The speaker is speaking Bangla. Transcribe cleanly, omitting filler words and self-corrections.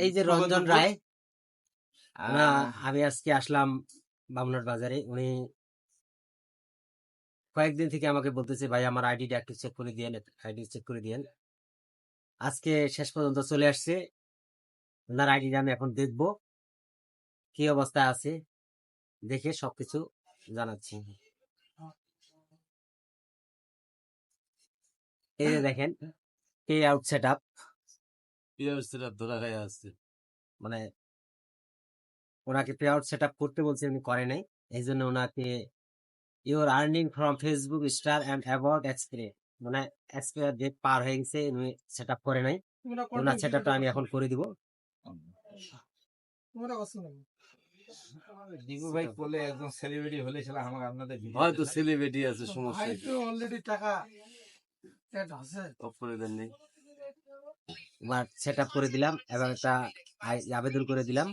এই যে রঞ্জন রায়, আমি আজকে আসলাম বামুনহাট বাজারে। উনি কয়েকদিন থেকে আমাকে বলতেছে, ভাই আমার আইডিটা একটু চেক করে দিয়েন, আইডি চেক করে দিয়েন। আজকে শেষ পর্যন্ত চলে আসছে। ওনার আইডিটা আমি এখন দেখবো কি অবস্থায় আছে, দেখে সবকিছু জানাচ্ছি। এই যে দেখেন, পে আউট সেট আপ, মানে ওনাকে পে আউট সেট আপ করতে বলছে, উনি করে নাই। এই জন্য ওনাকে your earning from Facebook star and about experience, মানে এক্সপায়ার ডেট পার হয়ে গেছে, উনি সেট আপ করে নাই। ওনার সেট আপটা আমি এখন করে দিব। দিগু ভাই বলে একজন সেলিব্রিটি হলে সেটা আমার আপনাদের হয়তো সেলিব্রিটি আছে, সমস্যা ভাই তো অলরেডি টাকা এড আছে। করে দেন নেই। সেট আপ করে দিলাম এবং একটা আবেদন করে দিলাম।